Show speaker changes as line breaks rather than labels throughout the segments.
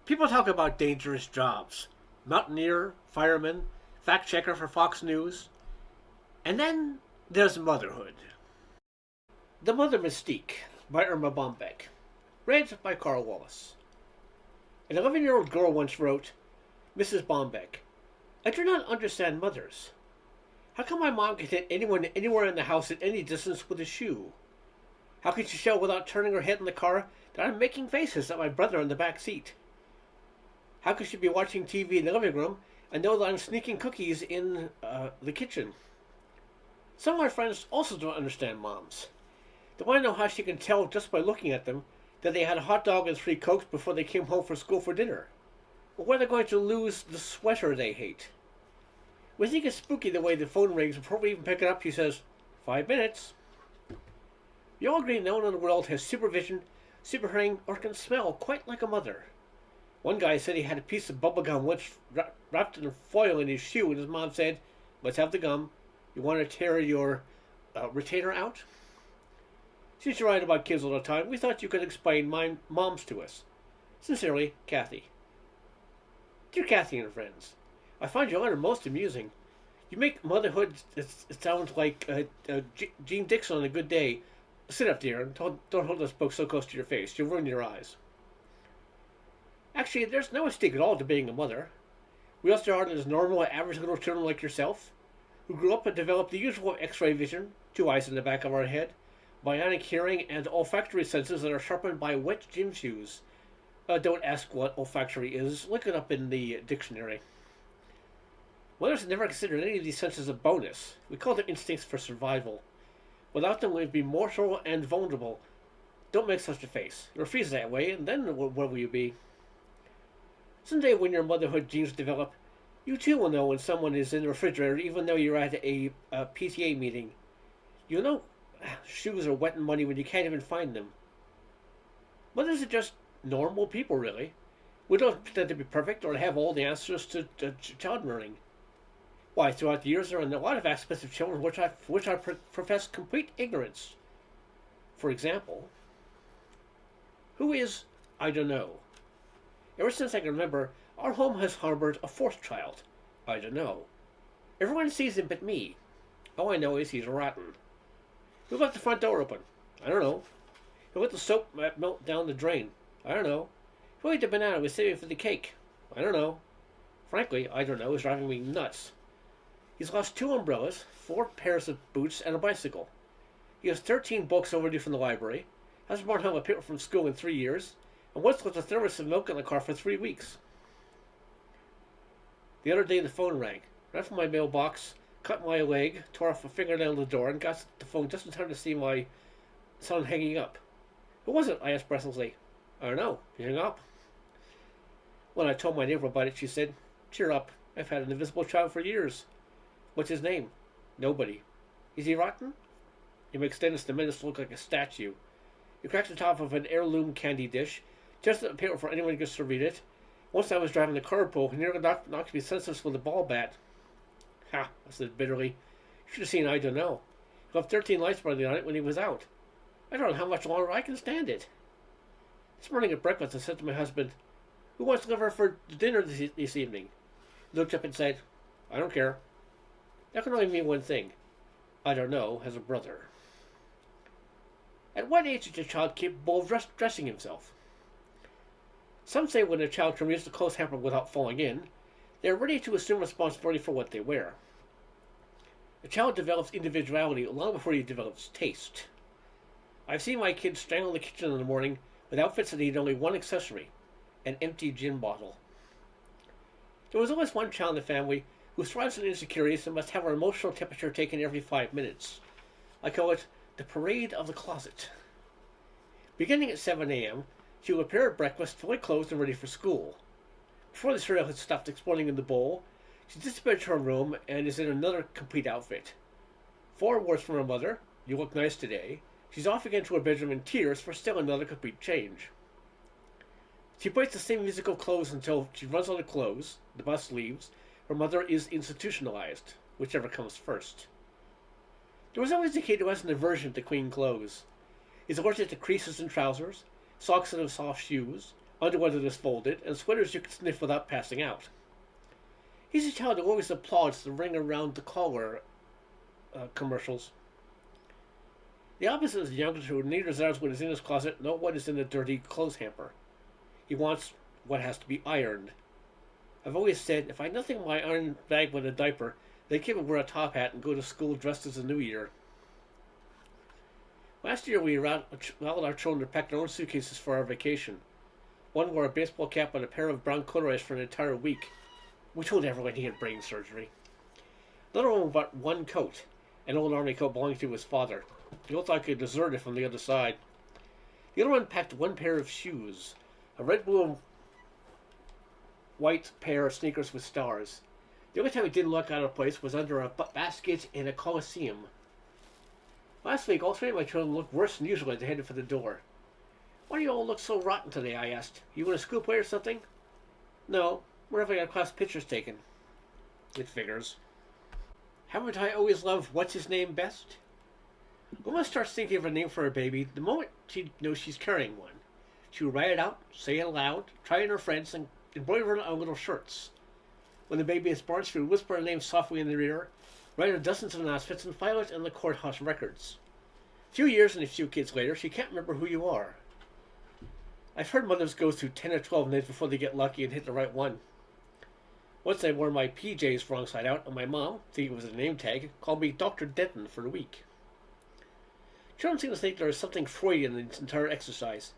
People talk about dangerous jobs: mountaineer, fireman, fact checker for Fox News. And then there's motherhood. The Mother Mystique by Irma Bombeck. Read by Karl. An 11-year-old girl once wrote, Mrs. Bombeck, I do not understand mothers. How come my mom can hit anyone anywhere in the house at any distance with a shoe? How can she show without turning her head in the car that I'm making faces at my brother in the back seat? How can she be watching TV in the living room and know that I'm sneaking cookies in the kitchen? Some of my friends also don't understand moms. They want to know how she can tell just by looking at them that they had a hot dog and 3 Cokes before they came home from school for dinner. Or when they're going to lose the sweater they hate. We think it's spooky the way the phone rings before we even pick it up. She says, 5 minutes. We all agree no one in the world has supervision, super hearing, or can smell quite like a mother. One guy said he had a piece of bubblegum once wrapped in foil in his shoe, and his mom said, let's have the gum. You want to tear your retainer out? Since you write about kids all the time, we thought you could explain moms to us. Sincerely, Kathy. Dear Kathy and friends, I find your letter most amusing. You make motherhood it sound like Gene Dixon on a good day. Sit up, dear, and don't hold this book so close to your face. You'll ruin your eyes. Actually, there's no mistake at all to being a mother. We all started as normal, average little children like yourself, who grew up and developed the usual X-ray vision, 2 eyes in the back of our head, bionic hearing, and olfactory senses that are sharpened by wet gym shoes. Don't ask what olfactory is. Look it up in the dictionary. Mothers never considered any of these senses a bonus. We call them instincts for survival. Without them, we'd be mortal and vulnerable. Don't make such a face. You'll freeze that way, and then where will you be? Someday when your motherhood genes develop, you too will know when someone is in the refrigerator, even though you're at a PTA meeting. You'll know shoes are wet and muddy when you can't even find them. Mothers are just normal people, really. We don't pretend to be perfect or to have all the answers to child rearing. Why, throughout the years, there are a lot of aspects of children which I profess complete ignorance. For example, who is I don't know? Ever since I can remember, our home has harbored a 4th child. I don't know. Everyone sees him but me. All I know is he's rotten. Who left the front door open? I don't know. Who let the soap melt down the drain? I don't know. Who ate the banana was saving for the cake? I don't know. Frankly, I don't know. It's driving me nuts. He's lost 2 umbrellas, 4 pairs of boots, and a bicycle. He has 13 books overdue from the library, hasn't brought home a paper from school in 3 years, and once left a thermos of milk in the car for 3 weeks. The other day the phone rang. Ran from my mailbox, cut my leg, tore off a fingernail on the door, and got the phone just in time to see my son hanging up. Who was it? I asked breathlessly. I don't know. He hung up. When I told my neighbor about it, she said, cheer up. I've had an invisible child for years. What's his name? Nobody. Is he rotten? He makes Dennis the Menace look like a statue. He cracked the top of an heirloom candy dish, just the paper for anyone who gets to read it. Once I was driving the carpool, he nearly knocked me senseless with a ball bat. Ha, I said bitterly. You should have seen I don't know. He left 13 lights burning on it when he was out. I don't know how much longer I can stand it. This morning at breakfast I said to my husband, who wants liver for dinner this evening? He looked up and said, I don't care. That can only mean one thing. I don't know has a brother. At what age is a child capable of dressing himself? Some say when a child can reach the clothes hamper without falling in, they are ready to assume responsibility for what they wear. A child develops individuality long before he develops taste. I've seen my kids strangle the kitchen in the morning with outfits that need only one accessory, an empty gin bottle. There was always one child in the family who thrives on insecurities and must have her emotional temperature taken every 5 minutes. I call it the parade of the closet. Beginning at 7 a.m., she will prepare breakfast, fully clothed and ready for school. Before the cereal has stopped exploding in the bowl, she disappears to her room and is in another complete outfit. 4 words from her mother, you look nice today. She's off again to her bedroom in tears for still another complete change. She wears the same musical clothes until she runs out of clothes, the bus leaves, her mother is institutionalized, whichever comes first. There was always a kid who has an aversion to clean clothes. He's allergic to creases in trousers, socks that have soft shoes, underwear that is folded, and sweaters you can sniff without passing out. He's a child who always applauds the ring around the collar commercials. The opposite is the youngster who neither desires what is in his closet nor what is in the dirty clothes hamper. He wants what has to be ironed. I've always said if I had nothing in my iron bag but a diaper, they could wear a top hat and go to school dressed as a New Year. Last year we allowed our children to pack their own suitcases for our vacation. One wore a baseball cap and a pair of brown corduroys for an entire week. We told everyone he had brain surgery. Another one bought one coat, an old army coat belonging to his father. He looked like a deserter from the other side. The other one packed one pair of shoes, a red, blue, and white pair of sneakers with stars. The only time he didn't look out of place was under a basket in a coliseum. Last week, all three of my children looked worse than usual as they headed for the door. Why do you all look so rotten today? I asked. You in a school play or something? No, we're having our class pictures taken. It figures. Haven't I always loved what's his name best? Uma starts thinking of a name for her baby the moment she knows she's carrying one. She will write it out, say it aloud, try it on her friends, and embroider it on little shirts. When the baby is born, she will whisper her name softly in their ear, write dozens of announcements, and file it in the courthouse records. A few years and a few kids later, she can't remember who you are. I've heard mothers go through 10 or 12 names before they get lucky and hit the right one. Once I wore my PJs wrong side out, and my mom, thinking it was a name tag, called me Dr. Denton for a week. Children seem to think there is something Freudian in this entire exercise.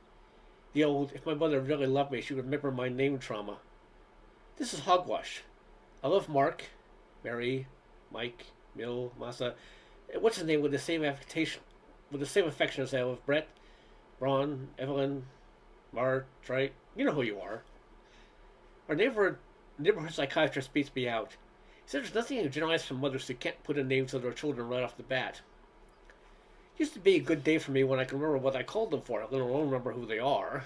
The old, if my mother really loved me, she would remember my name trauma. This is hogwash. I love Mark, Mary, Mike, Mill, Massa. What's his name with the same affection as I love Brett, Braun, Evelyn, Mart, right? You know who you are. Our neighborhood psychiatrist beats me out. He said there's nothing generalized from mothers who can't put a name to their children right off the bat. It used to be a good day for me when I can remember what I called them for, let alone remember who they are.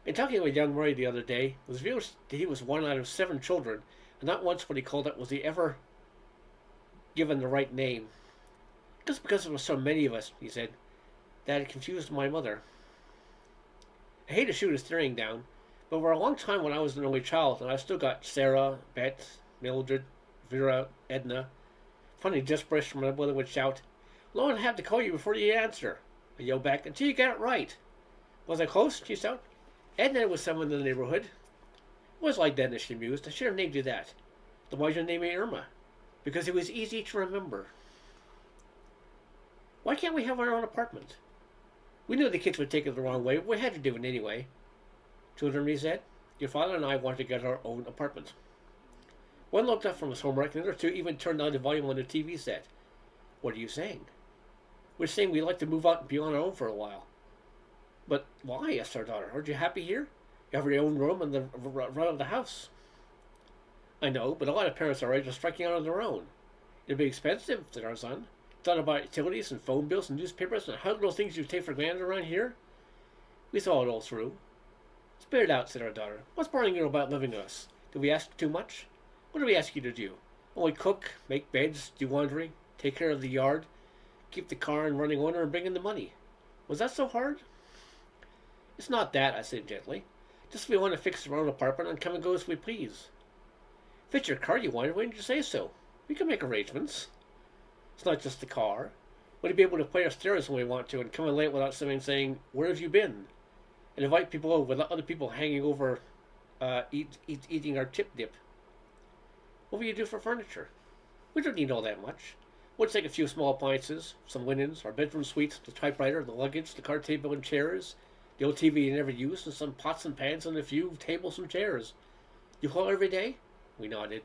In talking to a young Murray the other day, it was revealed that he was one out of 7 children, and not once what he called it was he ever given the right name. Just because there were so many of us, he said, that it confused my mother. I hate to shoot his steering down, but for a long time when I was an only child, and I still got Sarah, Beth, Mildred, Vera, Edna. Funny desperation from my mother would shout, "Lo, I have to call you before you answer." I yelled back, "Until you get it right." Was I close? She shouted. Edna was someone in the neighborhood. It was like Dennis, she mused. I should have named you that. Then why did you name me Irma? Because it was easy to remember. Why can't we have our own apartment? We knew the kids would take it the wrong way, but we had to do it anyway. Children, he said, your father and I want to get our own apartment. One looked up from his homework, and the other two even turned on the volume on the TV set. What are you saying? We're saying we'd like to move out and be on our own for a while. But why? Asked our daughter. Aren't you happy here? You have your own room and the run of the house. I know, but a lot of parents are already just striking out on their own. It'd be expensive, said our son. Thought about utilities and phone bills and newspapers and how little things you take for granted around here. We thought it all through. Spit it out, said our daughter. What's bothering you about living with us? Did we ask too much? What did we ask you to do? Only cook, make beds, do laundry, take care of the yard, keep the car in running order, and bring in the money. Was that so hard? It's not that, I said gently. Just we want to fix our own apartment and come and go as we please. If it's your car you wanted, why didn't you say so? We can make arrangements. It's not just the car. Want to be able to play upstairs when we want to and come in late without someone saying, where have you been? And invite people over without other people hanging over eating our tip dip. What will you do for furniture? We don't need all that much. We'll take a few small appliances, some linens, our bedroom suite, the typewriter, the luggage, the card table and chairs, the old TV you never used, and some pots and pans and a few tables and chairs. You call every day? We nodded.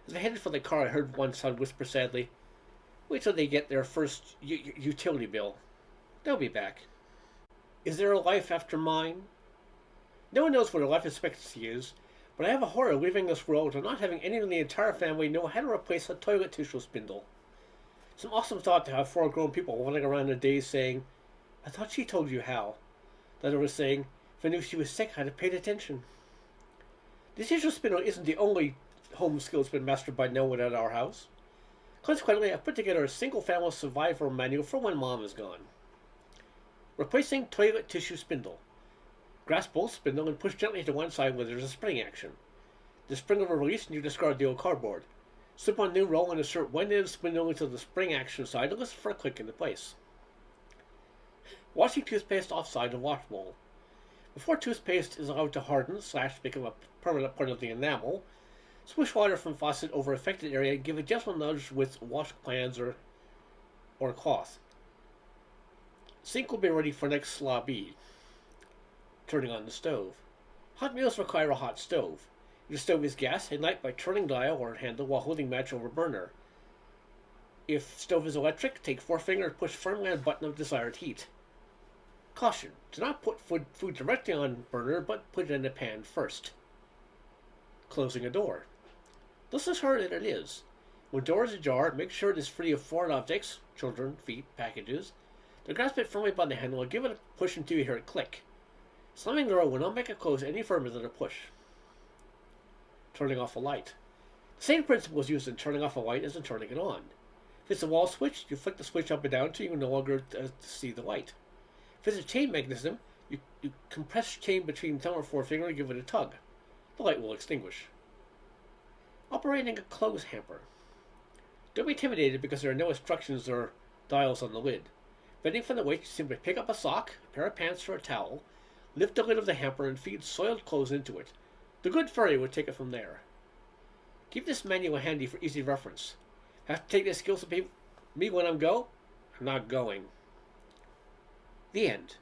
As I headed for the car, I heard one son whisper sadly, wait till they get their first utility bill. They'll be back. Is there a life after mine? No one knows what a life expectancy is, but I have a horror of leaving this world and not having anyone in the entire family know how to replace a toilet tissue spindle. Some awesome thought to have 4 grown people running around a daze saying, I thought she told you how. The other was saying, if I knew she was sick, I'd have paid attention. The tissue spindle isn't the only home skill that's been mastered by no one at our house. Consequently, I've put together a single-family survival manual for when Mom is gone. Replacing toilet tissue spindle. Grasp both spindle and push gently to one side where there's a spring action. The spring will release and you discard the old cardboard. Slip on new roll and insert one end of the spindle into the spring action side and listen for a click into place. Washing toothpaste offside the wash bowl. Before toothpaste is allowed to harden / become a permanent part of the enamel, swish water from faucet over affected area and give a gentle nudge with wash glands or cloth. Sink will be ready for next sloppy. Turning on the stove. Hot meals require a hot stove. If the stove is gas, ignite by turning dial or handle while holding match over burner. If stove is electric, take forefinger and push firmly on button of desired heat. Caution, do not put food directly on burner, but put it in the pan first. Closing a door. This is hard as it is. When door is ajar, make sure it is free of foreign objects, children, feet, packages. Then grasp it firmly by the handle and give it a push until you hear it click. Slamming the door will not make it close any firmer than a push. Turning off a light. The same principle is used in turning off a light as in turning it on. If it's a wall switch, you flick the switch up and down until you can no longer see the light. If it's a chain mechanism, you compress the chain between thumb or forefinger and give it a tug. The light will extinguish. Operating a clothes hamper. Don't be intimidated because there are no instructions or dials on the lid. Bending from the waist, you simply pick up a sock, a pair of pants, or a towel, lift the lid of the hamper, and feed soiled clothes into it. The good furry would take it from there. Keep this manual handy for easy reference. Have to take this skills to me when I'm not going. The end.